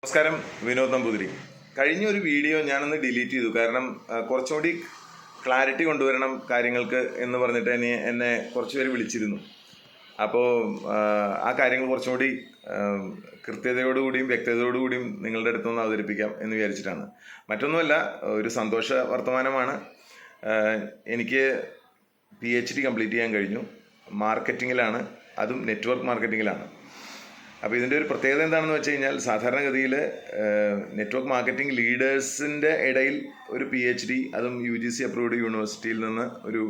നമസ്കാരം, വിനോദ് നമ്പൂതിരി. കഴിഞ്ഞ ഒരു വീഡിയോ ഞാനൊന്ന് ഡിലീറ്റ് ചെയ്തു. കാരണം കുറച്ചുകൂടി ക്ലാരിറ്റി കൊണ്ടുവരണം കാര്യങ്ങൾക്ക് എന്ന് പറഞ്ഞിട്ട് എന്നെ കുറച്ച് പേര് വിളിച്ചിരുന്നു. അപ്പോൾ ആ കാര്യങ്ങൾ കുറച്ചും കൂടി കൃത്യതയോടുകൂടിയും വ്യക്തതയോടുകൂടിയും നിങ്ങളുടെ അടുത്തൊന്ന് അവതരിപ്പിക്കാം എന്ന് വിചാരിച്ചിട്ടാണ്. മറ്റൊന്നുമല്ല, ഒരു സന്തോഷ വർത്തമാനമാണ്. എനിക്ക് PhD കംപ്ലീറ്റ് ചെയ്യാൻ കഴിഞ്ഞു. മാർക്കറ്റിങ്ങിലാണ്, അതും നെറ്റ്വർക്ക് മാർക്കറ്റിങ്ങിലാണ്. അപ്പോൾ ഇതിൻ്റെ ഒരു പ്രത്യേകത എന്താണെന്ന് വെച്ച് കഴിഞ്ഞാൽ, സാധാരണഗതിയിൽ നെറ്റ്വർക്ക് മാർക്കറ്റിംഗ് ലീഡേഴ്സിൻ്റെ ഇടയിൽ ഒരു PhD, അതും UGC അപ്രൂവ്ഡ് യൂണിവേഴ്സിറ്റിയിൽ നിന്ന് ഒരു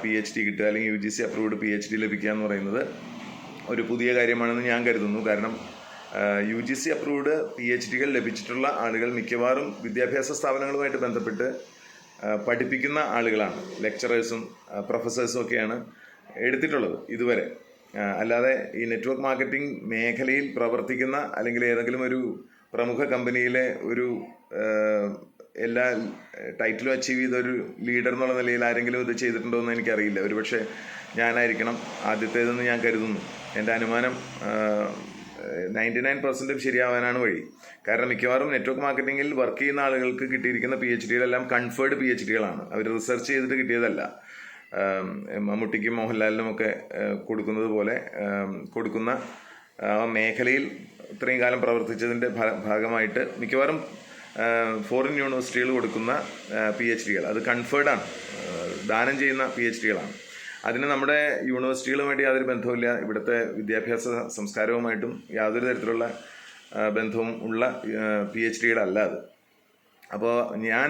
PhD കിട്ടുക, അല്ലെങ്കിൽ UGC അപ്രൂവ്ഡ് PhD ലഭിക്കുക എന്ന് പറയുന്നത് ഒരു പുതിയ കാര്യമാണെന്ന് ഞാൻ കരുതുന്നു. കാരണം UGC അപ്രൂവ്ഡ് PhDകൾ ലഭിച്ചിട്ടുള്ള ആളുകൾ മിക്കവാറും വിദ്യാഭ്യാസ സ്ഥാപനങ്ങളുമായിട്ട് ബന്ധപ്പെട്ട് പഠിപ്പിക്കുന്ന ആളുകളാണ്. ലെക്ചറേഴ്സും പ്രൊഫസേഴ്സും ഒക്കെയാണ് എടുത്തിട്ടുള്ളത് ഇതുവരെ. അല്ലാതെ ഈ നെറ്റ്വർക്ക് മാർക്കറ്റിംഗ് മേഖലയിൽ പ്രവർത്തിക്കുന്ന, അല്ലെങ്കിൽ ഏതെങ്കിലും ഒരു പ്രമുഖ കമ്പനിയിലെ ഒരു എല്ലാ ടൈറ്റിലും അച്ചീവ് ചെയ്ത ഒരു ലീഡർ എന്നുള്ള നിലയിൽ ആരെങ്കിലും ഇത് ചെയ്തിട്ടുണ്ടോ എന്ന് എനിക്കറിയില്ല. ഒരുപക്ഷെ ഞാനായിരിക്കണം ആദ്യത്തേതെന്ന് ഞാൻ കരുതുന്നു. എൻ്റെ അനുമാനം 99% ശരിയാവാനാണ് വഴി. കാരണം മിക്കവാറും നെറ്റ്വർക്ക് മാർക്കറ്റിങ്ങിൽ വർക്ക് ചെയ്യുന്ന ആളുകൾക്ക് കിട്ടിയിരിക്കുന്ന PhDകളെല്ലാം കൺഫേർഡ് PhDകളാണ്. അവർ റിസർച്ച് ചെയ്തിട്ട് കിട്ടിയതല്ല. മമ്മൂട്ടിക്കും മോഹൻലാലിനും ഒക്കെ കൊടുക്കുന്നത് പോലെ കൊടുക്കുന്ന മേഖലയിൽ ഇത്രയും കാലം പ്രവർത്തിച്ചതിൻ്റെ ഭാഗമായിട്ട് മിക്കവാറും ഫോറിൻ യൂണിവേഴ്സിറ്റികൾ കൊടുക്കുന്ന PhDകൾ അത് കൺഫേർഡാണ്, ദാനം ചെയ്യുന്ന PhDകളാണ്. അതിന് നമ്മുടെ യൂണിവേഴ്സിറ്റികളുമായിട്ട് യാതൊരു ബന്ധവുമില്ല. ഇവിടുത്തെ വിദ്യാഭ്യാസ സംസ്കാരവുമായിട്ടും യാതൊരു തരത്തിലുള്ള ബന്ധവും ഉള്ള PhDകളല്ല അത്. അപ്പോൾ ഞാൻ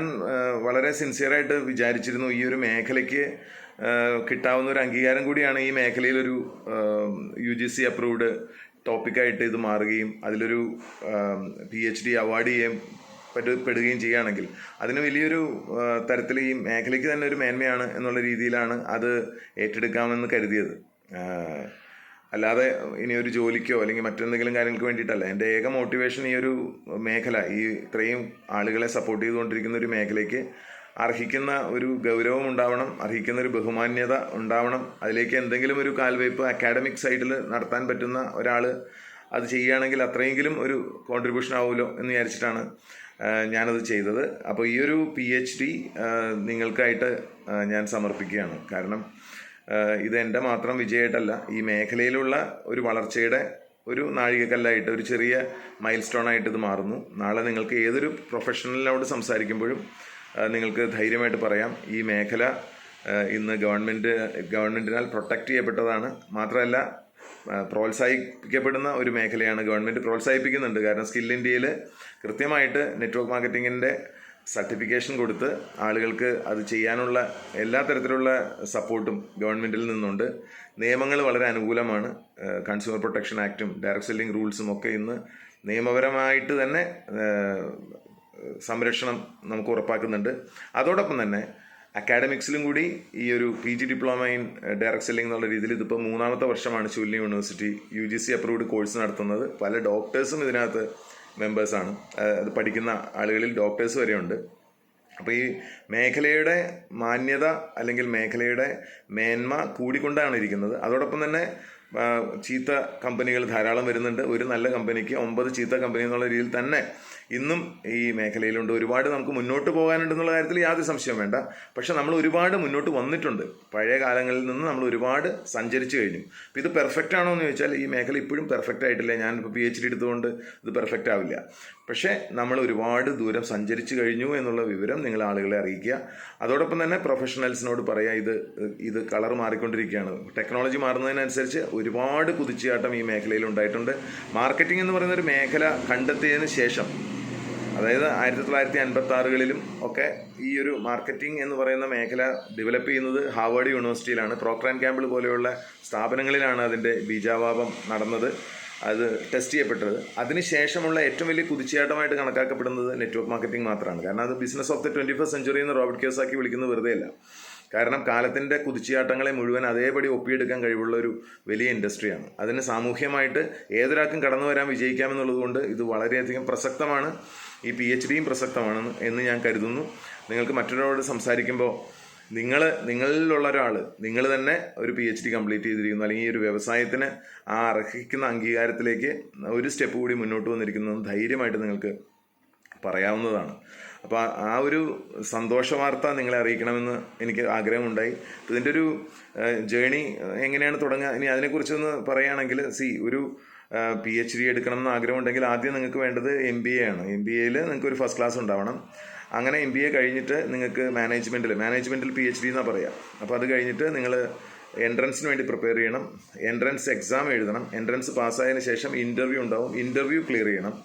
വളരെ സിൻസിയറായിട്ട് വിചാരിച്ചിരുന്നു, ഈ ഒരു മേഖലയ്ക്ക് കിട്ടാവുന്ന ഒരു അംഗീകാരം കൂടിയാണ് ഈ മേഖലയിലൊരു UGC അപ്രൂവ്ഡ് ടോപ്പിക്കായിട്ട് ഇത് മാറുകയും അതിലൊരു PhD അവാർഡ് ചെയ്യാൻ പെടുകയും ചെയ്യുകയാണെങ്കിൽ അതിന് വലിയൊരു തരത്തിൽ ഈ മേഖലയ്ക്ക് തന്നെ ഒരു മേന്മയാണ് എന്നുള്ള രീതിയിലാണ് അത് ഏറ്റെടുക്കാമെന്ന് കരുതിയത്. അല്ലാതെ ഇനി ഒരു ജോലിക്കോ അല്ലെങ്കിൽ മറ്റെന്തെങ്കിലും കാര്യങ്ങൾക്ക് വേണ്ടിയിട്ടല്ല. എൻ്റെ ഏക മോട്ടിവേഷൻ ഈ ഒരു മേഖല, ഈ ഇത്രയും ആളുകളെ സപ്പോർട്ട് ചെയ്തുകൊണ്ടിരിക്കുന്ന ഒരു മേഖലയ്ക്ക് അർഹിക്കുന്ന ഒരു ഗൗരവം ഉണ്ടാവണം, അർഹിക്കുന്ന ഒരു ബഹുമാന്യത ഉണ്ടാവണം. അതിലേക്ക് എന്തെങ്കിലും ഒരു കാൽവയ്പ് അക്കാഡമിക് സൈഡിൽ നടത്താൻ പറ്റുന്ന ഒരാൾ അത് ചെയ്യുകയാണെങ്കിൽ അത്രയെങ്കിലും ഒരു കോൺട്രിബ്യൂഷൻ ആവുമല്ലോ എന്ന് വിചാരിച്ചിട്ടാണ് ഞാനത് ചെയ്തത്. അപ്പോൾ ഈ ഒരു PhD നിങ്ങൾക്കായിട്ട് ഞാൻ സമർപ്പിക്കുകയാണ്. കാരണം ഇത് എൻ്റെ മാത്രം വിജയമായിട്ടല്ല, ഈ മേഖലയിലുള്ള ഒരു വളർച്ചയുടെ ഒരു നാഴികക്കല്ലായിട്ട്, ഒരു ചെറിയ മൈൽ സ്റ്റോൺ ആയിട്ട് ഇത് മാറുന്നു. നാളെ നിങ്ങൾക്ക് ഏതൊരു പ്രൊഫഷണലിനോട് സംസാരിക്കുമ്പോഴും നിങ്ങൾക്ക് ധൈര്യമായിട്ട് പറയാം, ഈ മേഖല ഇന്ന് ഗവൺമെൻറ്റിനാൽ പ്രൊട്ടക്റ്റ് ചെയ്യപ്പെട്ടതാണ്. മാത്രമല്ല പ്രോത്സാഹിപ്പിക്കപ്പെടുന്ന ഒരു മേഖലയാണ്. ഗവൺമെൻറ് പ്രോത്സാഹിപ്പിക്കുന്നുണ്ട്. കാരണം സ്കിൽ ഇന്ത്യയിൽ കൃത്യമായിട്ട് നെറ്റ്വർക്ക് മാർക്കറ്റിങ്ങിൻ്റെ സർട്ടിഫിക്കേഷൻ കൊടുത്ത് ആളുകൾക്ക് അത് ചെയ്യാനുള്ള എല്ലാ തരത്തിലുള്ള സപ്പോർട്ടും ഗവൺമെൻറ്റിൽ നിന്നുണ്ട്. നിയമങ്ങൾ വളരെ അനുകൂലമാണ്. കൺസ്യൂമർ പ്രൊട്ടക്ഷൻ ആക്റ്റും ഡയറക്റ്റ് സെല്ലിംഗ് റൂൾസും ഒക്കെ ഇന്ന് നിയമപരമായിട്ട് തന്നെ സംരക്ഷണം നമുക്ക് ഉറപ്പാക്കുന്നുണ്ട്. അതോടൊപ്പം തന്നെ അക്കാഡമിക്സിലും കൂടി ഈ ഒരു PG diploma in direct selling എന്നുള്ള രീതിയിൽ ഇതിപ്പോൾ 3ാമത്തെ വർഷമാണ് Shoolini university UGC approved course നടത്തുന്നത്. പല ഡോക്ടേഴ്സും ഇതിനകത്ത് മെമ്പേഴ്സാണ്. അത് പഠിക്കുന്ന ആളുകളിൽ ഡോക്ടേഴ്സ് വരെയുണ്ട്. അപ്പോൾ ഈ മേഖലയുടെ മാന്യത അല്ലെങ്കിൽ മേഖലയുടെ മേന്മ കൂടിക്കൊണ്ടാണ് ഇരിക്കുന്നത്. അതോടൊപ്പം തന്നെ ചീത്ത കമ്പനികൾ ധാരാളം വരുന്നുണ്ട്. ഒരു നല്ല കമ്പനിക്ക് 9 ചീത്ത കമ്പനി എന്നുള്ള രീതിയിൽ തന്നെ ഇന്നും ഈ മേഖലയിലുണ്ട്. ഒരുപാട് നമുക്ക് മുന്നോട്ട് പോകാനുണ്ടെന്നുള്ള കാര്യത്തിൽ യാതൊരു സംശയവും വേണ്ട. പക്ഷെ നമ്മൾ ഒരുപാട് മുന്നോട്ട് വന്നിട്ടുണ്ട്. പഴയ കാലങ്ങളിൽ നിന്ന് നമ്മൾ ഒരുപാട് സഞ്ചരിച്ചു കഴിഞ്ഞു. അപ്പോൾ ഇത് പെർഫെക്റ്റ് ആണോ എന്ന് ചോദിച്ചാൽ ഈ മേഖല ഇപ്പോഴും പെർഫെക്റ്റ് ആയിട്ടില്ല. ഞാനിപ്പോൾ PhD എടുത്തുകൊണ്ട് ഇത് പെർഫെക്റ്റ് ആവില്ല. പക്ഷേ നമ്മൾ ഒരുപാട് ദൂരം സഞ്ചരിച്ചു കഴിഞ്ഞു എന്നുള്ള വിവരം നിങ്ങൾ ആളുകളെ അറിയിക്കുക. അതോടൊപ്പം തന്നെ പ്രൊഫഷണൽസിനോട് പറയുക, ഇത് കളർ മാറിക്കൊണ്ടിരിക്കുകയാണ്. ടെക്നോളജി മാറുന്നതിനനുസരിച്ച് ഒരുപാട് കുതിച്ചുചാട്ടം ഈ മേഖലയിൽ ഉണ്ടായിട്ടുണ്ട്. മാർക്കറ്റിംഗ് എന്ന് പറയുന്ന ഒരു മേഖല കണ്ടെത്തിയതിന് ശേഷം, അതായത് 1956കളിലും ഒക്കെ ഈ ഒരു മാർക്കറ്റിംഗ് എന്ന് പറയുന്ന മേഖല ഡെവലപ്പ് ചെയ്യുന്നത് ഹാർവേഡ് യൂണിവേഴ്സിറ്റിയിലാണ്. പ്രോക്ടർ ആൻഡ് ഗാംബിൾ പോലെയുള്ള സ്ഥാപനങ്ങളിലാണ് അതിൻ്റെ ബീജാവാപം നടന്നത്, അത് ടെസ്റ്റ് ചെയ്യപ്പെട്ടത്. അതിനുശേഷമുള്ള ഏറ്റവും വലിയ കുതിച്ചുചാട്ടമായിട്ട് കണക്കാക്കപ്പെടുന്നത് നെറ്റ്വർക്ക് മാർക്കറ്റിംഗ് മാത്രമാണ്. കാരണം അത് business of the 21st century എന്ന് റോബർട്ട് കിയോസാക്കി വിളിക്കുന്നത് വെറുതെയല്ല. കാരണം കാലത്തിൻ്റെ കുതിച്ചുചാട്ടങ്ങളെ മുഴുവൻ അതേപടി ഒപ്പിയെടുക്കാൻ കഴിവുള്ള ഒരു വലിയ ഇൻഡസ്ട്രിയാണ്. അതിന് സാമൂഹ്യമായിട്ട് ഏതൊരാൾക്കും കടന്നു വരാൻ വിജയിക്കാമെന്നുള്ളത് കൊണ്ട് ഇത് വളരെയധികം പ്രസക്തമാണ്. ഈ PhDയും പ്രസക്തമാണ് എന്ന് ഞാൻ കരുതുന്നു. നിങ്ങൾക്ക് മറ്റൊരാളോട് സംസാരിക്കുമ്പോൾ നിങ്ങളിലുള്ള ഒരാൾ, നിങ്ങൾ തന്നെ ഒരു PhD കംപ്ലീറ്റ് ചെയ്തിരിക്കുന്നു, അല്ലെങ്കിൽ ഈ ഒരു വ്യവസായത്തിന് ആ അർഹിക്കുന്ന അംഗീകാരത്തിലേക്ക് ഒരു സ്റ്റെപ്പ് കൂടി മുന്നോട്ട് വന്നിരിക്കുന്നത് ധൈര്യമായിട്ട് നിങ്ങൾക്ക് പറയാവുന്നതാണ്. അപ്പോൾ ആ ഒരു സന്തോഷ വാർത്ത നിങ്ങളെ അറിയിക്കണമെന്ന് എനിക്ക് ആഗ്രഹമുണ്ടായി. ഇതിൻ്റെ ഒരു ജേണി എങ്ങനെയാണ് തുടങ്ങുക, ഇനി അതിനെക്കുറിച്ചൊന്ന് പറയുകയാണെങ്കിൽ, ഒരു PhD എടുക്കണം എന്ന് ആഗ്രഹമുണ്ടെങ്കിൽ ആദ്യം നിങ്ങൾക്ക് വേണ്ടത് MBA ആണ്. MBAയിൽ നിങ്ങൾക്ക് ഒരു ഫസ്റ്റ് ക്ലാസ് ഉണ്ടാവണം. അങ്ങനെ MBA കഴിഞ്ഞിട്ട് നിങ്ങൾക്ക് മാനേജ്മെൻറ്റിൽ PhD എന്നാണ് പറയുക. അപ്പോൾ അത് കഴിഞ്ഞിട്ട് നിങ്ങൾ എൻട്രൻസിന് വേണ്ടി പ്രിപ്പയർ ചെയ്യണം. എൻട്രൻസ് എക്സാം എഴുതണം. എൻട്രൻസ് പാസ്സായതിനു ശേഷം ഇൻ്റർവ്യൂ ഉണ്ടാവും. ഇൻ്റർവ്യൂ ക്ലിയർ ചെയ്യണം.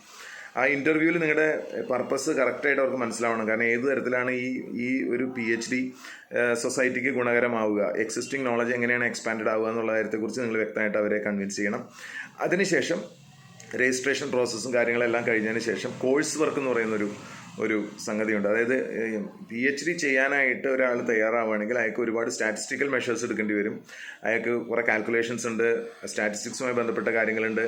ആ ഇൻ്റർവ്യൂവിൽ നിങ്ങളുടെ പർപ്പസ് കറക്റ്റായിട്ട് അവർക്ക് മനസ്സിലാവണം. കാരണം ഏത് തരത്തിലാണ് ഈ ഒരു PhD സൊസൈറ്റിക്ക് ഗുണകരമാവുക, എക്സിസ്റ്റിംഗ് നോളജ് എങ്ങനെയാണ് എക്സ്പാൻഡ് ആവുക എന്നുള്ള കാര്യത്തെക്കുറിച്ച് നിങ്ങൾ വ്യക്തമായിട്ട് അവരെ കൺവിൻസ് ചെയ്യണം. അതിനുശേഷം രജിസ്ട്രേഷൻ പ്രോസസ്സും കാര്യങ്ങളെല്ലാം കഴിഞ്ഞതിന് ശേഷം കോഴ്സ് വർക്ക് എന്ന് പറയുന്നൊരു സംഗതിയുണ്ട്. അതായത് PhD ചെയ്യാനായിട്ട് ഒരാൾ തയ്യാറാവുകയാണെങ്കിൽ അയാൾക്ക് ഒരുപാട് സ്റ്റാറ്റിസ്റ്റിക്കൽ മെഷേഴ്സ് എടുക്കേണ്ടി വരും. അയാൾക്ക് കുറേ കാൽക്കുലേഷൻസ് ഉണ്ട്, സ്റ്റാറ്റിസ്റ്റിക്സുമായി ബന്ധപ്പെട്ട കാര്യങ്ങളുണ്ട്,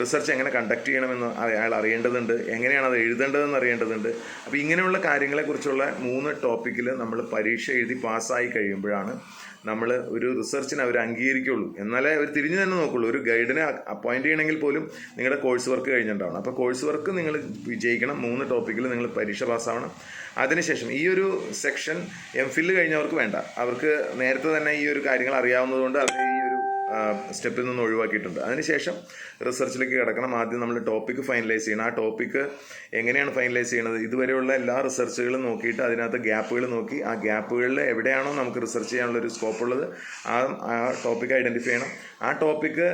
റിസർച്ച് എങ്ങനെ കണ്ടക്ട് ചെയ്യണമെന്ന് അയാൾ അറിയേണ്ടതുണ്ട്, എങ്ങനെയാണ് അത് എഴുതേണ്ടതെന്ന് അറിയേണ്ടതുണ്ട്. അപ്പോൾ ഇങ്ങനെയുള്ള കാര്യങ്ങളെക്കുറിച്ചുള്ള 3 ടോപ്പിക്കിൽ നമ്മൾ പരീക്ഷ എഴുതി പാസ്സായി കഴിയുമ്പോഴാണ് നമ്മൾ ഒരു റിസർച്ചിനെ അവർ അംഗീകരിക്കുള്ളൂ. എന്നാലേ അവർ തിരിഞ്ഞു തന്നെ നോക്കുള്ളൂ. ഒരു ഗൈഡിനെ അപ്പോയിൻറ്റ് ചെയ്യണമെങ്കിൽ പോലും നിങ്ങളുടെ കോഴ്സ് വർക്ക് കഴിഞ്ഞിട്ടുണ്ടാവണം. അപ്പോൾ കോഴ്സ് വർക്ക് നിങ്ങൾ വിജയിക്കണം. 3 ടോപ്പിക്കിൽ നിങ്ങൾ പരീക്ഷ പാസ്സാവണം. അതിനുശേഷം ഈ ഒരു സെക്ഷൻ MPhil കഴിഞ്ഞവർക്ക് വേണ്ട, അവർക്ക് നേരത്തെ തന്നെ ഈ ഒരു കാര്യങ്ങൾ അറിയാവുന്നതുകൊണ്ട് അവർ ഈ ഒരു സ്റ്റെപ്പിൽ നിന്ന് ഒഴിവാക്കിയിട്ടുണ്ട്. അതിനുശേഷം റിസർച്ചിലേക്ക് കിടക്കണം. ആദ്യം നമ്മൾ ടോപ്പിക്ക് ഫൈനലൈസ് ചെയ്യണം. ആ ടോപ്പിക്ക് എങ്ങനെയാണ് ഫൈനലൈസ് ചെയ്യണത്, ഇതുവരെയുള്ള എല്ലാ റിസർച്ചുകളും നോക്കിയിട്ട് അതിനകത്ത് ഗ്യാപ്പുകൾ നോക്കി ആ ഗ്യാപ്പുകളിൽ എവിടെയാണോ നമുക്ക് റിസർച്ച് ചെയ്യാനുള്ളൊരു സ്കോപ്പ് ഉള്ളത് ആ ടോപ്പിക്ക് ഐഡൻറ്റിഫൈ ചെയ്യണം. ആ ടോപ്പിക്ക്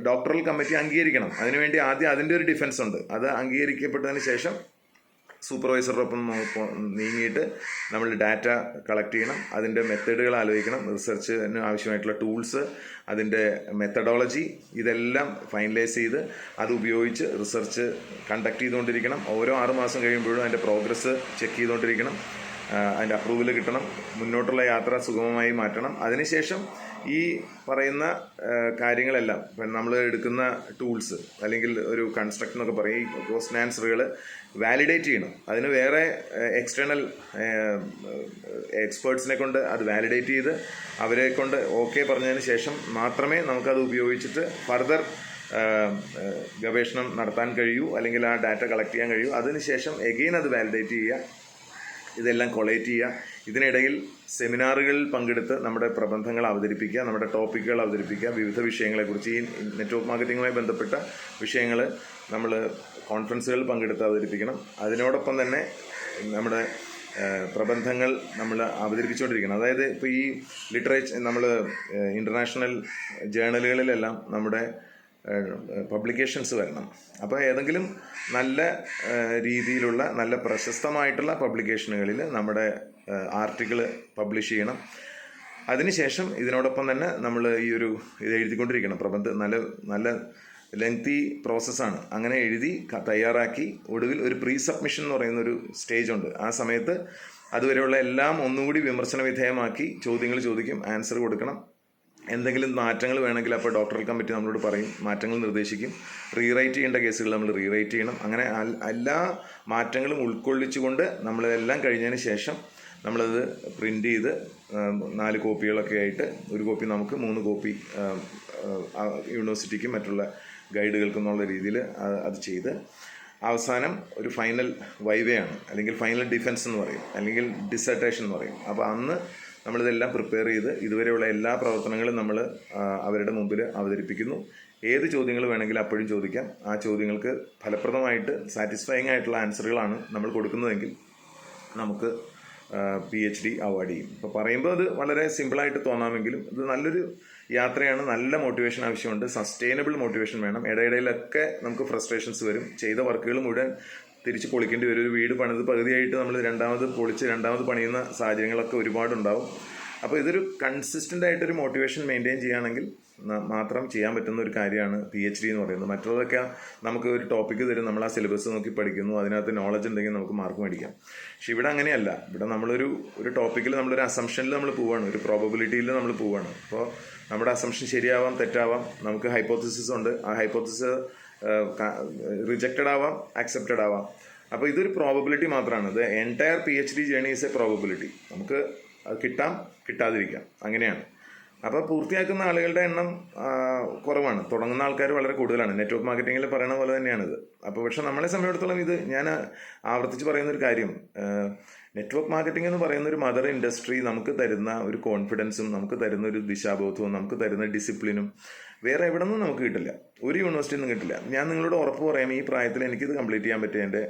ഡോക്ടറൽ കമ്മിറ്റി അംഗീകരിക്കണം. അതിനുവേണ്ടി ആദ്യം അതിൻ്റെ ഒരു ഡിഫൻസ് ഉണ്ട്. അത് അംഗീകരിക്കപ്പെട്ടതിന് ശേഷം സൂപ്പർവൈസറോടൊപ്പം നീങ്ങിയിട്ട് നമ്മൾ ഡാറ്റ കളക്ട് ചെയ്യണം. അതിൻ്റെ മെത്തേഡുകൾ ആലോചിക്കണം. റിസർച്ചിന് ആവശ്യമായിട്ടുള്ള ടൂൾസ്, അതിൻ്റെ മെത്തഡോളജി, ഇതെല്ലാം ഫൈനലൈസ് ചെയ്ത് അത് ഉപയോഗിച്ച് റിസർച്ച് കണ്ടക്ട് ചെയ്തുകൊണ്ടിരിക്കണം. ഓരോ 6 മാസം കഴിയുമ്പോഴും അതിൻ്റെ പ്രോഗ്രസ് ചെക്ക് ചെയ്തുകൊണ്ടിരിക്കണം. അതിൻ്റെ അപ്രൂവൽ കിട്ടണം. മുന്നോട്ടുള്ള യാത്ര സുഗമമായി മാറ്റണം. അതിനുശേഷം ഈ പറയുന്ന കാര്യങ്ങളെല്ലാം നമ്മൾ എടുക്കുന്ന ടൂൾസ് അല്ലെങ്കിൽ ഒരു കൺസ്ട്രക്ട് എന്നൊക്കെ പറയും, ഈ ക്വസ്റ്റൻ ആൻസറുകൾ വാലിഡേറ്റ് ചെയ്യണം. അതിന് വേറെ എക്സ്റ്റേണൽ എക്സ്പേർട്സിനെ കൊണ്ട് അത് വാലിഡേറ്റ് ചെയ്ത് അവരെ കൊണ്ട് ഓക്കെ പറഞ്ഞതിന് ശേഷം മാത്രമേ നമുക്കത് ഉപയോഗിച്ചിട്ട് ഫർദർ ഗവേഷണം നടത്താൻ കഴിയൂ, അല്ലെങ്കിൽ ആ ഡാറ്റ കളക്ട് ചെയ്യാൻ കഴിയൂ. അതിനുശേഷം എഗെയിൻ അത് വാലിഡേറ്റ് ചെയ്യുക, ഇതെല്ലാം കൊളേറ്റ് ചെയ്യുക. ഇതിനിടയിൽ സെമിനാറുകളിൽ പങ്കെടുത്ത് നമ്മുടെ പ്രബന്ധങ്ങൾ അവതരിപ്പിക്കുക, നമ്മുടെ ടോപ്പിക്കുകൾ അവതരിപ്പിക്കുക. വിവിധ വിഷയങ്ങളെക്കുറിച്ച് ഈ നെറ്റ്വർക്ക് മാർക്കറ്റിങ്ങുമായി ബന്ധപ്പെട്ട വിഷയങ്ങൾ നമ്മൾ കോൺഫറൻസുകളിൽ പങ്കെടുത്ത് അവതരിപ്പിക്കണം. അതിനോടൊപ്പം തന്നെ നമ്മുടെ പ്രബന്ധങ്ങൾ നമ്മൾ അവതരിപ്പിച്ചുകൊണ്ടിരിക്കണം. അതായത് ഇപ്പോൾ ഈ നമ്മൾ ഇൻ്റർനാഷണൽ ജേണലുകളിലെല്ലാം നമ്മുടെ പബ്ലിക്കേഷൻസ് വരണം. അപ്പോൾ ഏതെങ്കിലും നല്ല രീതിയിലുള്ള നല്ല പ്രശസ്തമായിട്ടുള്ള പബ്ലിക്കേഷനുകളിൽ നമ്മുടെ ആർട്ടിക്കിൾ പബ്ലിഷ് ചെയ്യണം. അതിനുശേഷം ഇതിനോടൊപ്പം തന്നെ നമ്മൾ ഇത് എഴുതിക്കൊണ്ടിരിക്കണം. പ്രബന്ധം നല്ല ലെങ്തി പ്രോസസ്സാണ്. അങ്ങനെ എഴുതി തയ്യാറാക്കി ഒടുവിൽ ഒരു പ്രീ സബ്മിഷൻ എന്ന് പറയുന്നൊരു സ്റ്റേജ് ഉണ്ട്. ആ സമയത്ത് അതുവരെയുള്ള എല്ലാം ഒന്നുകൂടി വിമർശന വിധേയമാക്കി ചോദ്യങ്ങൾ ചോദിക്കും, ആൻസർ കൊടുക്കണം. എന്തെങ്കിലും മാറ്റങ്ങൾ വേണമെങ്കിൽ അപ്പോൾ ഡോക്ടറൽ കമ്മിറ്റി നമ്മളോട് പറയും, മാറ്റങ്ങൾ നിർദ്ദേശിക്കും. റീറൈറ്റ് ചെയ്യേണ്ട കേസുകൾ നമ്മൾ റീറൈറ്റ് ചെയ്യണം. അങ്ങനെ എല്ലാ മാറ്റങ്ങളും ഉൾക്കൊള്ളിച്ചുകൊണ്ട് നമ്മളെല്ലാം കഴിഞ്ഞതിന് ശേഷം നമ്മളത് പ്രിൻ്റ് ചെയ്ത് 4 കോപ്പികളൊക്കെ ആയിട്ട്, ഒരു കോപ്പി നമുക്ക് 3 കോപ്പി യൂണിവേഴ്സിറ്റിക്കും മറ്റുള്ള ഗൈഡുകൾക്കും എന്നുള്ള രീതിയിൽ അത് ചെയ്ത് അവസാനം ഒരു ഫൈനൽ വൈവയാണ്, അല്ലെങ്കിൽ ഫൈനൽ ഡിഫൻസ് എന്ന് പറയും, അല്ലെങ്കിൽ ഡിസർട്ടേഷൻ എന്ന് പറയും. അപ്പോൾ അന്ന് നമ്മളിതെല്ലാം പ്രിപ്പയർ ചെയ്ത് ഇതുവരെയുള്ള എല്ലാ പ്രവർത്തനങ്ങളും നമ്മൾ അവരുടെ മുമ്പിൽ അവതരിപ്പിക്കുന്നു. ഏത് ചോദ്യങ്ങൾ വേണമെങ്കിലും അപ്പോഴും ചോദിക്കാം. ആ ചോദ്യങ്ങൾക്ക് ഫലപ്രദമായിട്ട് സാറ്റിസ്ഫൈങ് ആയിട്ടുള്ള ആൻസറുകളാണ് നമ്മൾ കൊടുക്കുന്നതെങ്കിൽ നമുക്ക് PhD അവാർഡ് ചെയ്യും. ഇപ്പോൾ പറയുമ്പോൾ അത് വളരെ സിമ്പിളായിട്ട് തോന്നാമെങ്കിലും ഇത് നല്ലൊരു യാത്രയാണ്. നല്ല മോട്ടിവേഷൻ ആവശ്യമുണ്ട്. സസ്റ്റൈനബിൾ മോട്ടിവേഷൻ വേണം. ഇടയിലൊക്കെ നമുക്ക് ഫ്രസ്ട്രേഷൻസ് വരും. ചെയ്ത വർക്കുകൾ മുഴുവൻ തിരിച്ച് പൊളിക്കേണ്ടി വരും. ഒരു വീട് പണിത് പകുതിയായിട്ട് നമ്മൾ രണ്ടാമത് പണിയുന്ന സാഹചര്യങ്ങളൊക്കെ ഒരുപാടുണ്ടാവും. അപ്പോൾ ഇതൊരു കൺസിസ്റ്റൻ്റ് ആയിട്ടൊരു മോട്ടിവേഷൻ മെയിൻറ്റെയിൻ ചെയ്യുകയാണെങ്കിൽ മാത്രം ചെയ്യാൻ പറ്റുന്ന ഒരു കാര്യമാണ് PhD എന്ന് പറയുന്നത്. മറ്റുള്ളതൊക്കെ നമുക്ക് ഒരു ടോപ്പിക്ക് തരും, നമ്മൾ ആ സിലബസ് നോക്കി പഠിക്കുന്നു, അതിനകത്ത് നോളജ് ഉണ്ടെങ്കിൽ നമുക്ക് മാർക്ക് മേടിക്കാം. പക്ഷെ ഇവിടെ അങ്ങനെയല്ല. ഇവിടെ നമ്മളൊരു ടോപ്പിക്കിൽ നമ്മളൊരു അസംഷനിൽ നമ്മൾ പോവുകയാണ്, ഒരു പ്രോബബിലിറ്റിയിൽ നമ്മൾ പോവുകയാണ്. അപ്പോൾ നമ്മുടെ അസംഷൻ ശരിയാവാം, തെറ്റാവാം. നമുക്ക് ഹൈപ്പോത്തിസിസ് ഉണ്ട്. ആ ഹൈപ്പോത്തിസിസ് റിജക്റ്റഡ് ആവാം, അക്സെപ്റ്റഡ് ആവാം. അപ്പോൾ ഇതൊരു പ്രോബബിലിറ്റി മാത്രമാണ്. ഇത് entire PhD journey is A probability. നമുക്ക് അത് കിട്ടാം, കിട്ടാതിരിക്കാം, അങ്ങനെയാണ്. അപ്പോൾ പൂർത്തിയാക്കുന്ന ആളുകളുടെ എണ്ണം കുറവാണ്, തുടങ്ങുന്ന ആൾക്കാർ വളരെ കൂടുതലാണ്. നെറ്റ്വർക്ക് മാർക്കറ്റിങ്ങിൽ പറയുന്ന പോലെ തന്നെയാണിത്. അപ്പോൾ പക്ഷെ നമ്മളെ സംബന്ധിച്ചിടത്തോളം ഇത് ഞാൻ ആവർത്തിച്ച് പറയുന്നൊരു കാര്യം, നെറ്റ്വർക്ക് മാർക്കറ്റിംഗ് എന്ന് പറയുന്ന ഒരു മദർ ഇൻഡസ്ട്രി നമുക്ക് തരുന്ന ഒരു കോൺഫിഡൻസും നമുക്ക് തരുന്ന ഒരു ദിശാബോധവും നമുക്ക് തരുന്ന ഡിസിപ്ലിനും വേറെ എവിടെ നിന്നും നമുക്ക് കിട്ടില്ല, ഒരു യൂണിവേഴ്സിറ്റിയിൽ നിന്നും കിട്ടില്ല. ഞാൻ നിങ്ങളോട് ഉറപ്പ് പറയാം, ഈ പ്രായത്തിൽ എനിക്കിത് കംപ്ലീറ്റ് ചെയ്യാൻ പറ്റിയതിൻ്റെ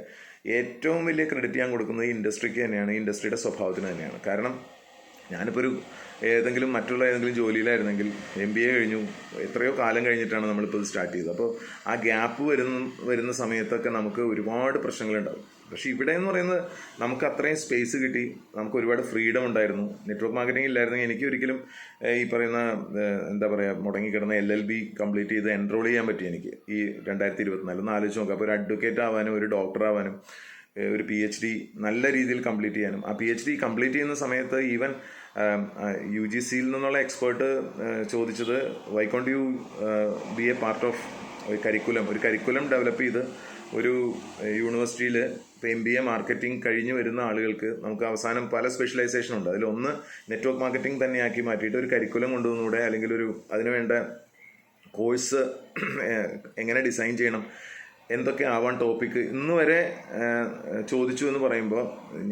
ഏറ്റവും വലിയ ക്രെഡിറ്റ് ഞാൻ കൊടുക്കുന്നത് ഈ ഇൻഡസ്ട്രിക്ക് തന്നെയാണ്, ഈ ഇൻഡസ്ട്രിയുടെ സ്വഭാവത്തിന് തന്നെയാണ്. കാരണം ഞാനിപ്പോൾ ഒരു മറ്റുള്ള ഏതെങ്കിലും ജോലിയിലായിരുന്നെങ്കിൽ MBA കഴിഞ്ഞു, എത്രയോ കാലം കഴിഞ്ഞിട്ടാണ് നമ്മളിപ്പോൾ ഇത് സ്റ്റാർട്ട് ചെയ്തത്. അപ്പോൾ ആ ഗ്യാപ്പ് വരുന്ന സമയത്തൊക്കെ നമുക്ക് ഒരുപാട് പ്രശ്നങ്ങളുണ്ടാവും. പക്ഷേ ഇവിടെ എന്ന് പറയുന്നത് നമുക്ക് അത്രയും സ്പേസ് കിട്ടി, നമുക്ക് ഒരുപാട് ഫ്രീഡം ഉണ്ടായിരുന്നു. നെറ്റ്വർക്ക് മാർക്കറ്റിംഗ് ഇല്ലായിരുന്നെങ്കിൽ എനിക്ക് ഒരിക്കലും ഈ പറയുന്ന എന്താ പറയുക മുടങ്ങിക്കിടന്ന LLB കംപ്ലീറ്റ് ചെയ്ത് എൻറോൾ ചെയ്യാൻ പറ്റി എനിക്ക് ഈ 2024. ഒന്ന് ആലോചിച്ച് നോക്കാം. അപ്പോൾ ഒരു അഡ്വക്കേറ്റ് ആവാനും ഒരു ഡോക്ടർ ആവാനും ഒരു PhD നല്ല രീതിയിൽ കംപ്ലീറ്റ് ചെയ്യാനും, ആ PhD കംപ്ലീറ്റ് ചെയ്യുന്ന സമയത്ത് ഈവൻ UGCയിൽ നിന്നുള്ള എക്സ്പേർട്ട് ചോദിച്ചത് why can't you be a part of ഒരു കരിക്കുലം ഡെവലപ്പ് ചെയ്ത് ഒരു യൂണിവേഴ്സിറ്റിയിൽ ഇപ്പോൾ MBA മാർക്കറ്റിംഗ് കഴിഞ്ഞ് വരുന്ന ആളുകൾക്ക് നമുക്ക് അവസാനം പല സ്പെഷ്യലൈസേഷൻ ഉണ്ട്, അതിലൊന്ന് നെറ്റ്വർക്ക് മാർക്കറ്റിംഗ് തന്നെയാക്കി മാറ്റിയിട്ട് ഒരു കരിക്കുലം കൊണ്ടുവന്നൂടെ, അല്ലെങ്കിൽ അതിന് വേണ്ട കോഴ്സ് എങ്ങനെ ഡിസൈൻ ചെയ്യണം, എന്തൊക്കെ ആവാൻ ടോപ്പിക്ക് ഇന്ന് വരെ ചോദിച്ചു എന്ന് പറയുമ്പോൾ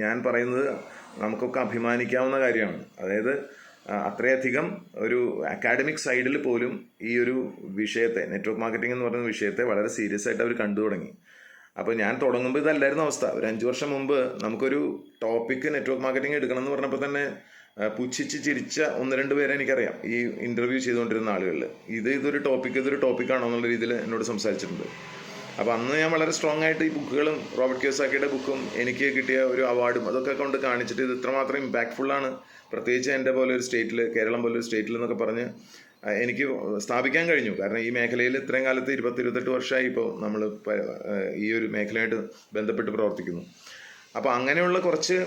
ഞാൻ പറയുന്നത് നമുക്കൊക്കെ അഭിമാനിക്കാവുന്ന കാര്യമാണ്. അതായത് അത്രയധികം ഒരു അക്കാഡമിക് സൈഡിൽ പോലും ഈ ഒരു വിഷയത്തെ, നെറ്റ്വർക്ക് മാർക്കറ്റിംഗ് എന്ന് പറയുന്ന വിഷയത്തെ വളരെ സീരിയസ് ആയിട്ട് അവർ കണ്ടു തുടങ്ങി. അപ്പോൾ ഞാൻ തുടങ്ങുമ്പോൾ ഇതല്ലായിരുന്നു അവസ്ഥ. ഒരു 5 വർഷം മുമ്പ് നമുക്കൊരു ടോപ്പിക്ക് നെറ്റ്വർക്ക് മാർക്കറ്റിംഗ് എടുക്കണം എന്ന് പറഞ്ഞപ്പോൾ തന്നെ പുച്ഛിച്ച് ചിരിച്ച 1-2 പേരെ എനിക്കറിയാം ഈ ഇൻ്റർവ്യൂ ചെയ്തുകൊണ്ടിരുന്ന ആളുകളിൽ. ഇതൊരു ടോപ്പിക്കാണോ എന്നുള്ള രീതിയിൽ എന്നോട് സംസാരിച്ചിട്ടുണ്ട്. അപ്പോൾ അന്ന് ഞാൻ വളരെ സ്ട്രോങ് ആയിട്ട് ഈ ബുക്കുകളും റോബർട്ട് കിയോസാക്കിയുടെ ബുക്കും എനിക്ക് കിട്ടിയ ഒരു അവാർഡും അതൊക്കെ കൊണ്ട് കാണിച്ചിട്ട് ഇത് ഇത്രമാത്രം ഇമ്പാക്റ്റ്ഫുള്ളാണ്, പ്രത്യേകിച്ച് എൻ്റെ പോലെ ഒരു സ്റ്റേറ്റിൽ, കേരളം പോലെ ഒരു സ്റ്റേറ്റിൽ എന്നൊക്കെ പറഞ്ഞ് എനിക്ക് സ്ഥാപിക്കാൻ കഴിഞ്ഞു. കാരണം ഈ മേഖലയിൽ ഇത്രയും കാലത്ത് 20-28 വർഷമായി ഇപ്പോൾ നമ്മൾ ഈ ഒരു മേഖലയായിട്ട് ബന്ധപ്പെട്ട് പ്രവർത്തിക്കുന്നു. അപ്പോൾ അങ്ങനെയുള്ള കുറച്ച്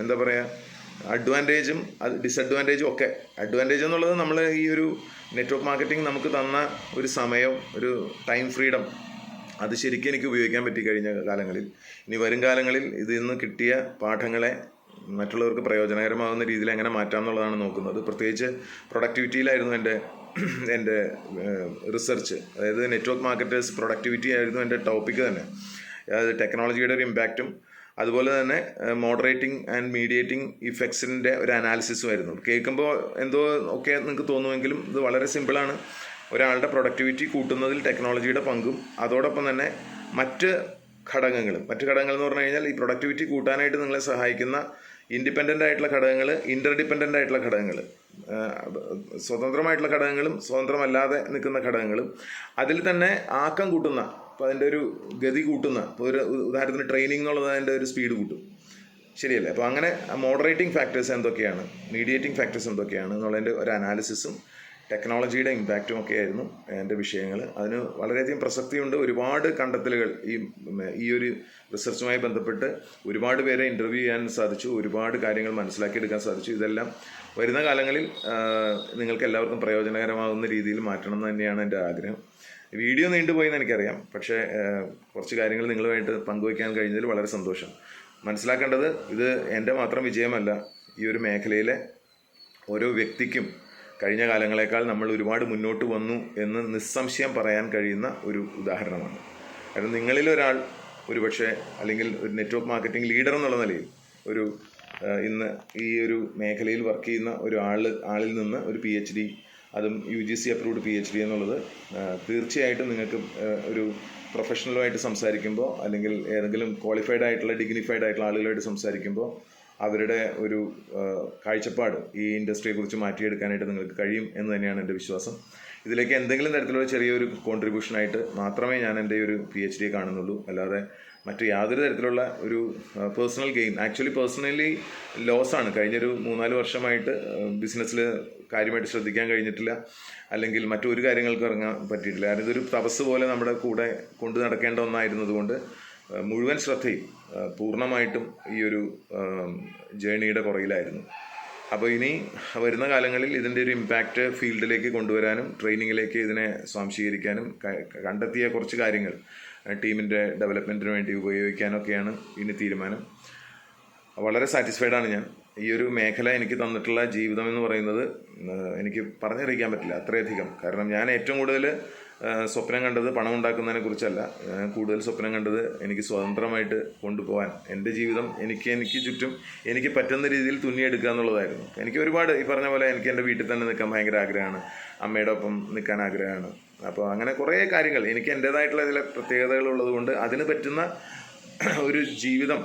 എന്താ പറയുക അഡ്വാൻറ്റേജും ഡിസഡ്വാൻറ്റേജും ഒക്കെ. അഡ്വാൻറ്റേജ് എന്നുള്ളത് നമ്മൾ ഈ ഒരു നെറ്റ്വർക്ക് മാർക്കറ്റിംഗ് നമുക്ക് തന്ന ഒരു സമയം, ഒരു ടൈം ഫ്രീഡം, അത് ശരിക്കും എനിക്ക് ഉപയോഗിക്കാൻ പറ്റി കഴിഞ്ഞ കാലങ്ങളിൽ. ഇനി വരും കാലങ്ങളിൽ ഇതിൽ നിന്ന് കിട്ടിയ പാഠങ്ങളെ മറ്റുള്ളവർക്ക് പ്രയോജനകരമാകുന്ന രീതിയിൽ എങ്ങനെ മാറ്റാം എന്നുള്ളതാണ് നോക്കുന്നത്. പ്രത്യേകിച്ച് പ്രൊഡക്ടിവിറ്റിയിലായിരുന്നു എൻ്റെ റിസർച്ച്. അതായത് നെറ്റ്വർക്ക് മാർക്കറ്റേഴ്സ് പ്രൊഡക്ടിവിറ്റി ആയിരുന്നു എൻ്റെ ടോപ്പിക്ക് തന്നെ. അതായത് ടെക്നോളജിയുടെ ഒരു ഇമ്പാക്റ്റും അതുപോലെ തന്നെ മോഡറേറ്റിംഗ് ആൻഡ് മീഡിയേറ്റിംഗ് ഇഫക്ട്സിൻ്റെ ഒരു അനാലിസിസും ആയിരുന്നു. കേൾക്കുമ്പോൾ എന്തോ ഒക്കെ നിങ്ങൾക്ക് തോന്നുമെങ്കിലും ഇത് വളരെ സിമ്പിളാണ്. ഒരാളുടെ പ്രൊഡക്ടിവിറ്റി കൂട്ടുന്നതിൽ ടെക്നോളജിയുടെ പങ്കും അതോടൊപ്പം തന്നെ മറ്റ് ഘടകങ്ങൾ എന്ന് പറഞ്ഞു കഴിഞ്ഞാൽ ഈ പ്രൊഡക്ടിവിറ്റി കൂട്ടാനായിട്ട് നിങ്ങളെ സഹായിക്കുന്ന ഇൻഡിപെൻഡൻ്റ് ആയിട്ടുള്ള ഘടകങ്ങൾ, ഇൻ്റർഡിപെൻഡൻ്റ് ആയിട്ടുള്ള ഘടകങ്ങൾ, സ്വതന്ത്രമായിട്ടുള്ള ഘടകങ്ങളും സ്വതന്ത്രമല്ലാതെ നിൽക്കുന്ന ഘടകങ്ങളും, അതിൽ തന്നെ ആക്കം കൂട്ടുന്ന, അപ്പോൾ അതിൻ്റെ ഒരു ഗതി കൂട്ടുന്ന, ഇപ്പോൾ ഒരു ഉദാഹരണത്തിന് ട്രെയിനിങ് എന്നുള്ളത് അതിൻ്റെ ഒരു സ്പീഡ് കൂട്ടും, ശരിയല്ലേ? അപ്പോൾ അങ്ങനെ മോഡറേറ്റിംഗ് ഫാക്ടേഴ്സ് എന്തൊക്കെയാണ്, മീഡിയേറ്റിംഗ് ഫാക്ടേഴ്സ് എന്തൊക്കെയാണ് എന്നുള്ളതിൻ്റെ ഒരു അനാലിസിസും ടെക്നോളജിയുടെ ഇമ്പാക്റ്റും ഒക്കെ ആയിരുന്നു എൻ്റെ വിഷയങ്ങൾ. അതിന് വളരെയധികം പ്രസക്തിയുണ്ട്. ഒരുപാട് കണ്ടെത്തലുകൾ ഈ ഒരു റിസർച്ചുമായി ബന്ധപ്പെട്ട് ഒരുപാട് പേരെ ഇൻ്റർവ്യൂ ചെയ്യാൻ സാധിച്ചു, ഒരുപാട് കാര്യങ്ങൾ മനസ്സിലാക്കിയെടുക്കാൻ സാധിച്ചു. ഇതെല്ലാം വരുന്ന കാലങ്ങളിൽ നിങ്ങൾക്ക് എല്ലാവർക്കും പ്രയോജനകരമാകുന്ന രീതിയിൽ മാറ്റണം എന്ന് തന്നെയാണ് എൻ്റെ ആഗ്രഹം. വീഡിയോ നീണ്ടുപോയെന്ന് എനിക്കറിയാം, പക്ഷേ കുറച്ച് കാര്യങ്ങൾ നിങ്ങളുമായിട്ട് പങ്കുവയ്ക്കാൻ കഴിഞ്ഞതിൽ വളരെ സന്തോഷം. മനസ്സിലാക്കേണ്ടത് ഇത് എൻ്റെ മാത്രം വിജയമല്ല, ഈ ഒരു മേഖലയിലെ ഓരോ വ്യക്തിക്കും കഴിഞ്ഞ കാലങ്ങളെക്കാൾ നമ്മൾ ഒരുപാട് മുന്നോട്ട് വന്നു എന്ന് നിസ്സംശയം പറയാൻ കഴിയുന്ന ഒരു ഉദാഹരണമാണ്. കാരണം നിങ്ങളിലൊരാൾ ഒരുപക്ഷെ, അല്ലെങ്കിൽ ഒരു നെറ്റ്വർക്ക് മാർക്കറ്റിംഗ് ലീഡർ എന്നുള്ള നിലയിൽ ഇന്ന് ഈ ഒരു മേഖലയിൽ വർക്ക് ചെയ്യുന്ന ആളിൽ നിന്ന് ഒരു PhD, അതും UGC അപ്രൂവ്ഡ് PhD എന്നുള്ളത് തീർച്ചയായിട്ടും നിങ്ങൾക്ക് ഒരു പ്രൊഫഷണലുമായിട്ട് സംസാരിക്കുമ്പോൾ, അല്ലെങ്കിൽ ഏതെങ്കിലും ക്വാളിഫൈഡ് ആയിട്ടുള്ള ഡിഗ്നിഫൈഡ് ആയിട്ടുള്ള ആളുകളായിട്ട് സംസാരിക്കുമ്പോൾ അവരുടെ ഒരു കാഴ്ചപ്പാട് ഈ ഇൻഡസ്ട്രിയെക്കുറിച്ച് മാറ്റിയെടുക്കാനായിട്ട് നിങ്ങൾക്ക് കഴിയും എന്ന് തന്നെയാണ് എൻ്റെ വിശ്വാസം. ഇതിലേക്ക് എന്തെങ്കിലും തരത്തിലുള്ള ചെറിയൊരു കോൺട്രിബ്യൂഷനായിട്ട് മാത്രമേ ഞാൻ എൻ്റെ ഒരു PhD കാണുന്നുള്ളൂ. അല്ലാതെ മറ്റ് യാതൊരു തരത്തിലുള്ള ഒരു പേഴ്സണൽ ഗെയിൻ, ആക്ച്വലി പേഴ്സണലി ലോസാണ്. കഴിഞ്ഞൊരു 3-4 വർഷമായിട്ട് ബിസിനസ്സിൽ കാര്യമായിട്ട് ശ്രദ്ധിക്കാൻ കഴിഞ്ഞിട്ടില്ല, അല്ലെങ്കിൽ മറ്റൊരു കാര്യങ്ങൾക്ക് ഇറങ്ങാൻ പറ്റിയിട്ടില്ല. കാരണം ഇതൊരു തപസ് പോലെ നമ്മുടെ കൂടെ കൊണ്ടു നടക്കേണ്ട ഒന്നായിരുന്നതുകൊണ്ട് മുഴുവൻ ശ്രദ്ധയും പൂർണ്ണമായിട്ടും ഈ ഒരു ജേണിയുടെ പുറകിലായിരുന്നു. അപ്പോൾ ഇനി വരുന്ന കാലങ്ങളിൽ ഇതിൻ്റെ ഒരു ഇമ്പാക്റ്റ് ഫീൽഡിലേക്ക് കൊണ്ടുവരാനും ട്രെയിനിങ്ങിലേക്ക് ഇതിനെ സ്വാംശീകരിക്കാനും കണ്ടെത്തിയ കുറച്ച് കാര്യങ്ങൾ ടീമിൻ്റെ ഡെവലപ്മെൻറ്റിന് വേണ്ടി ഉപയോഗിക്കാനൊക്കെയാണ് ഇനി തീരുമാനം. വളരെ സാറ്റിസ്ഫൈഡാണ് ഞാൻ. ഈ ഒരു മേഖല എനിക്ക് തന്നിട്ടുള്ള ജീവിതം എന്ന് പറയുന്നത് എനിക്ക് പറഞ്ഞറിയിക്കാൻ പറ്റില്ല അത്രയധികം. കാരണം ഞാൻ ഏറ്റവും കൂടുതൽ സ്വപ്നം കണ്ടത് പണം ഉണ്ടാക്കുന്നതിനെ കുറിച്ചല്ല. ഞാൻ കൂടുതൽ സ്വപ്നം കണ്ടത് എനിക്ക് സ്വതന്ത്രമായിട്ട് കൊണ്ടുപോകാൻ, എൻ്റെ ജീവിതം എനിക്ക് ചുറ്റും എനിക്ക് പറ്റുന്ന രീതിയിൽ തുന്നിയെടുക്കുക എന്നുള്ളതായിരുന്നു. എനിക്ക് ഒരുപാട് ഈ പറഞ്ഞ പോലെ എനിക്ക് എൻ്റെ വീട്ടിൽ തന്നെ നിൽക്കാൻ ഭയങ്കര ആഗ്രഹമാണ്, അമ്മയുടെ ഒപ്പം നിൽക്കാൻ ആഗ്രഹമാണ്. അപ്പോൾ അങ്ങനെ കുറേ കാര്യങ്ങൾ എനിക്ക് എൻ്റേതായിട്ടുള്ള ചില പ്രത്യേകതകൾ ഉള്ളത് കൊണ്ട് അതിന് പറ്റുന്ന ഒരു ജീവിതം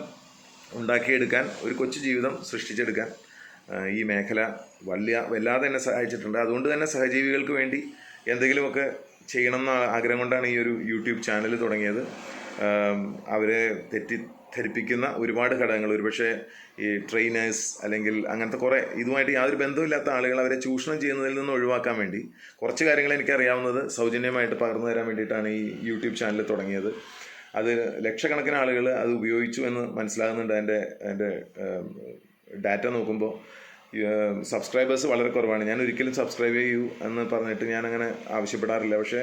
ഉണ്ടാക്കിയെടുക്കാൻ, ഒരു കൊച്ചു ജീവിതം സൃഷ്ടിച്ചെടുക്കാൻ ഈ മേഖല വല്ലാതെ എന്നെ സഹായിച്ചിട്ടുണ്ട്. അതുകൊണ്ട് തന്നെ സഹജീവികൾക്ക് വേണ്ടി എന്തെങ്കിലുമൊക്കെ ചെയ്യണം എന്ന ആഗ്രഹം കൊണ്ടാണ് ഈ ഒരു യൂട്യൂബ് ചാനൽ തുടങ്ങിയത്. അവരെ തെറ്റിദ്ധരിപ്പിക്കുന്ന ഒരുപാട് ഘടകങ്ങൾ, ഒരുപക്ഷെ ഈ ട്രെയിനേഴ്സ് അല്ലെങ്കിൽ അങ്ങനത്തെ കുറേ ഇതുമായിട്ട് യാതൊരു ബന്ധമില്ലാത്ത ആളുകൾ അവരെ ചൂഷണം ചെയ്യുന്നതിൽ നിന്ന് ഒഴിവാക്കാൻ വേണ്ടി കുറച്ച് കാര്യങ്ങൾ എനിക്കറിയാവുന്നത് സൗജന്യമായിട്ട് പകർന്നു തരാൻ വേണ്ടിയിട്ടാണ് ഈ യൂട്യൂബ് ചാനൽ തുടങ്ങിയത്. അത് ലക്ഷക്കണക്കിന് ആളുകൾ അത് ഉപയോഗിച്ചു എന്ന് മനസ്സിലാകുന്നുണ്ട്. എൻ്റെ ഡാറ്റ നോക്കുമ്പോൾ സബ്സ്ക്രൈബേഴ്സ് വളരെ കുറവാണ്. ഞാൻ ഒരിക്കലും സബ്സ്ക്രൈബ് ചെയ്യൂ എന്ന് പറഞ്ഞിട്ട് ഞാനങ്ങനെ ആവശ്യപ്പെടാറില്ല. പക്ഷേ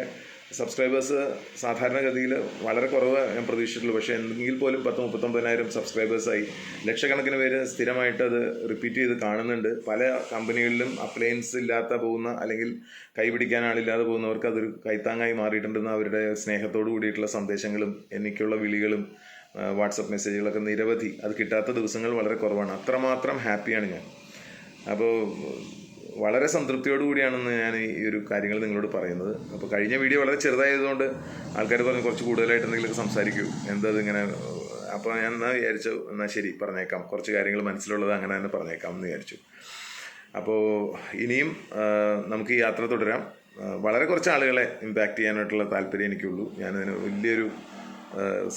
സബ്സ്ക്രൈബേഴ്സ് സാധാരണഗതിയിൽ വളരെ കുറവ് ഞാൻ പ്രതീക്ഷിച്ചിട്ടുള്ളൂ. പക്ഷേ എങ്കിൽ പോലും 10-39,000 സബ്സ്ക്രൈബേഴ്സായി. ലക്ഷക്കണക്കിന് പേര് സ്ഥിരമായിട്ട് അത് റിപ്പീറ്റ് ചെയ്ത് കാണുന്നുണ്ട്. പല കമ്പനികളിലും അപ്ലയൻസ് ഇല്ലാത്ത പോകുന്ന അല്ലെങ്കിൽ കൈപിടിക്കാൻ ആളില്ലാതെ പോകുന്നവർക്ക് അതൊരു കൈത്താങ്ങായി മാറിയിട്ടുണ്ടെന്ന് അവരുടെ സ്നേഹത്തോടു കൂടിയിട്ടുള്ള സന്ദേശങ്ങളും എനിക്കുള്ള വിളികളും വാട്സപ്പ് മെസ്സേജുകളൊക്കെ നിരവധി. അത് കിട്ടാത്ത ദിവസങ്ങൾ വളരെ കുറവാണ്. അത്രമാത്രം ഹാപ്പിയാണ് ഞാൻ. അപ്പോൾ വളരെ സംതൃപ്തിയോടുകൂടിയാണെന്ന് ഞാൻ ഈ ഒരു കാര്യങ്ങൾ നിങ്ങളോട് പറയുന്നത്. അപ്പോൾ കഴിഞ്ഞ വീഡിയോ വളരെ ചെറുതായതുകൊണ്ട് ആൾക്കാർ പറഞ്ഞു കുറച്ച് കൂടുതലായിട്ട് എന്തെങ്കിലുമൊക്കെ സംസാരിക്കൂ, എന്തത് ഇങ്ങനെ. അപ്പോൾ ഞാൻ വിചാരിച്ചു എന്നാൽ ശരി പറഞ്ഞേക്കാം, കുറച്ച് കാര്യങ്ങൾ മനസ്സിലുള്ളത് അങ്ങനെ തന്നെ പറഞ്ഞേക്കാം എന്ന് വിചാരിച്ചു. അപ്പോൾ ഇനിയും നമുക്ക് ഈ യാത്ര തുടരാം. വളരെ കുറച്ച് ആളുകളെ ഇമ്പാക്റ്റ് ചെയ്യാനായിട്ടുള്ള താല്പര്യം എനിക്കുള്ളൂ. ഞാനതിന് വലിയൊരു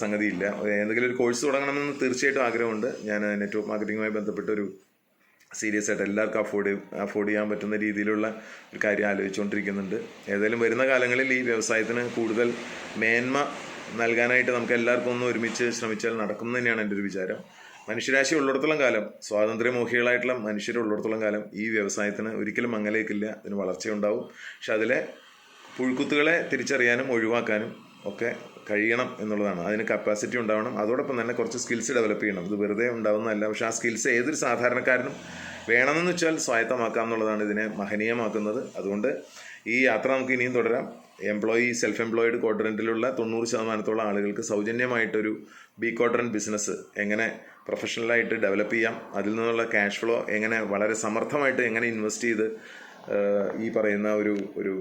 സംഗതിയില്ല. എന്തെങ്കിലും ഒരു കോഴ്സ് തുടങ്ങണമെന്ന് തീർച്ചയായിട്ടും ആഗ്രഹമുണ്ട്. ഞാൻ നെറ്റ്വർക്ക് മാർക്കറ്റിങ്ങുമായി ബന്ധപ്പെട്ടൊരു സീരിയസ് ആയിട്ട് എല്ലാവർക്കും അഫോർഡ് ചെയ്യാൻ പറ്റുന്ന രീതിയിലുള്ള ഒരു കാര്യം ആലോചിച്ചുകൊണ്ടിരിക്കുന്നുണ്ട്. ഏതായാലും വരുന്ന കാലങ്ങളിൽ ഈ വ്യവസായത്തിന് കൂടുതൽ മേന്മ നൽകാനായിട്ട് നമുക്ക് എല്ലാവർക്കും ഒന്ന് ഒരുമിച്ച് ശ്രമിച്ചാൽ നടക്കും തന്നെയാണ് എൻ്റെ ഒരു വിചാരം. മനുഷ്യരാശി ഉള്ളിടത്തോളം കാലം, സ്വാതന്ത്ര്യമോഹികളായിട്ടുള്ള മനുഷ്യരുള്ളിടത്തോളം കാലം ഈ വ്യവസായത്തിന് ഒരിക്കലും മങ്ങലേക്കില്ല, അതിന് വളർച്ചയുണ്ടാവും. പക്ഷെ അതിലെ പുഴുക്കുത്തുകളെ തിരിച്ചറിയാനും ഒഴിവാക്കാനും ഒക്കെ കഴിയണം എന്നുള്ളതാണ്. അതിന് കപ്പാസിറ്റി ഉണ്ടാവണം. അതോടൊപ്പം തന്നെ കുറച്ച് സ്കിൽസ് ഡെവലപ്പ് ചെയ്യണം. ഇത് വെറുതെ ഉണ്ടാവുന്നതല്ല. പക്ഷേ ആ സ്കിൽസ് ഏതൊരു സാധാരണക്കാരനും വേണമെന്ന് വെച്ചാൽ സ്വായത്തമാക്കാം എന്നുള്ളതാണ് ഇതിനെ മഹനീയമാക്കുന്നത്. അതുകൊണ്ട് ഈ യാത്ര നമുക്ക് ഇനിയും തുടരാം. സെൽഫ് എംപ്ലോയിഡ് ക്വാഡ്രൻറ്റിലുള്ള 90% ആളുകൾക്ക് സൗജന്യമായിട്ടൊരു ബി ക്വാഡ്രൻറ്റ് ബിസിനസ് എങ്ങനെ പ്രൊഫഷണലായിട്ട് ഡെവലപ്പ് ചെയ്യാം, അതിൽ നിന്നുള്ള ക്യാഷ് ഫ്ലോ എങ്ങനെ വളരെ സമർത്ഥമായിട്ട് എങ്ങനെ ഇൻവെസ്റ്റ് ചെയ്ത് ഈ പറയുന്ന ഒരു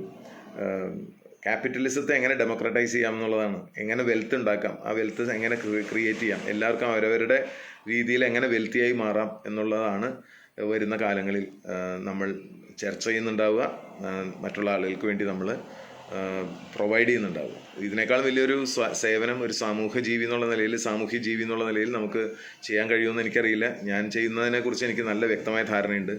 ക്യാപിറ്റലിസത്തെ എങ്ങനെ ഡെമോക്രറ്റൈസ് ചെയ്യാം എന്നുള്ളതാണ്. എങ്ങനെ വെൽത്ത് ഉണ്ടാക്കാം, ആ വെൽത്ത് എങ്ങനെ ക്രിയേറ്റ് ചെയ്യാം, എല്ലാവർക്കും അവരവരുടെ രീതിയിൽ എങ്ങനെ വെൽത്തിയായി മാറാം എന്നുള്ളതാണ് വരുന്ന കാലങ്ങളിൽ നമ്മൾ ചർച്ച ചെയ്യുന്നുണ്ടാവുക, മറ്റുള്ള ആളുകൾക്ക് വേണ്ടി നമ്മൾ പ്രൊവൈഡ് ചെയ്യുന്നുണ്ടാവുക. ഇതിനേക്കാൾ വലിയൊരു സേവനം ഒരു സാമൂഹ്യ ജീവി എന്നുള്ള നിലയിൽ നമുക്ക് ചെയ്യാൻ കഴിയുമെന്ന് എനിക്കറിയില്ല. ഞാൻ ചെയ്യുന്നതിനെക്കുറിച്ച് എനിക്ക് നല്ല വ്യക്തമായ ധാരണയുണ്ട്.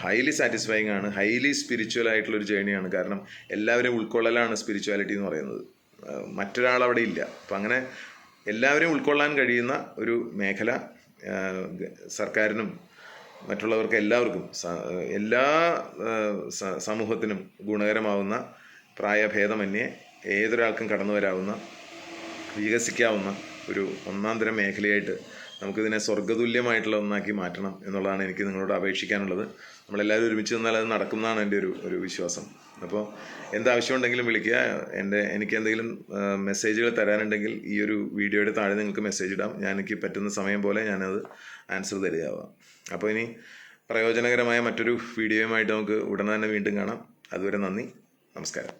ഹൈലി സാറ്റിസ്ഫൈങ് ആണ്, ഹൈലി സ്പിരിച്വൽ ആയിട്ടുള്ളൊരു ജേണിയാണ്. കാരണം എല്ലാവരെയും ഉൾക്കൊള്ളലാണ് സ്പിരിച്വാലിറ്റി എന്ന് പറയുന്നത്. മറ്റൊരാളവിടെ ഇല്ല. അപ്പം അങ്ങനെ എല്ലാവരെയും ഉൾക്കൊള്ളാൻ കഴിയുന്ന ഒരു മേഖല സർക്കാരിനും മറ്റുള്ളവർക്ക് എല്ലാവർക്കും എല്ലാ സമൂഹത്തിനും ഗുണകരമാവുന്ന, പ്രായഭേദമന്യേ ഏതൊരാൾക്കും കടന്നു വരാവുന്ന, വികസിക്കാവുന്ന ഒരു ഒന്നാന്തരം മേഖലയായിട്ട് നമുക്കിതിനെ സ്വർഗ്ഗതുല്യമായിട്ടുള്ള ഒന്നാക്കി മാറ്റണം എന്നുള്ളതാണ് എനിക്ക് നിങ്ങളോട് അപേക്ഷിക്കാനുള്ളത്. നമ്മളെല്ലാവരും ഒരുമിച്ച് നിന്നാൽ അത് നടക്കുന്നതാണ് എൻ്റെ ഒരു വിശ്വാസം. അപ്പോൾ എന്താവശ്യമുണ്ടെങ്കിലും വിളിക്കുക. എനിക്ക് എന്തെങ്കിലും മെസ്സേജുകൾ തരാനുണ്ടെങ്കിൽ ഈ ഒരു വീഡിയോയുടെ താഴെ നിങ്ങൾക്ക് മെസ്സേജ് ഇടാം. എനിക്ക് പറ്റുന്ന സമയം പോലെ ഞാനത് ആൻസർ തരികയാവാം. അപ്പോൾ ഇനി പ്രയോജനകരമായ മറ്റൊരു വീഡിയോയുമായിട്ട് നമുക്ക് ഉടനെ തന്നെ വീണ്ടും കാണാം. അതുവരെ നന്ദി, നമസ്കാരം.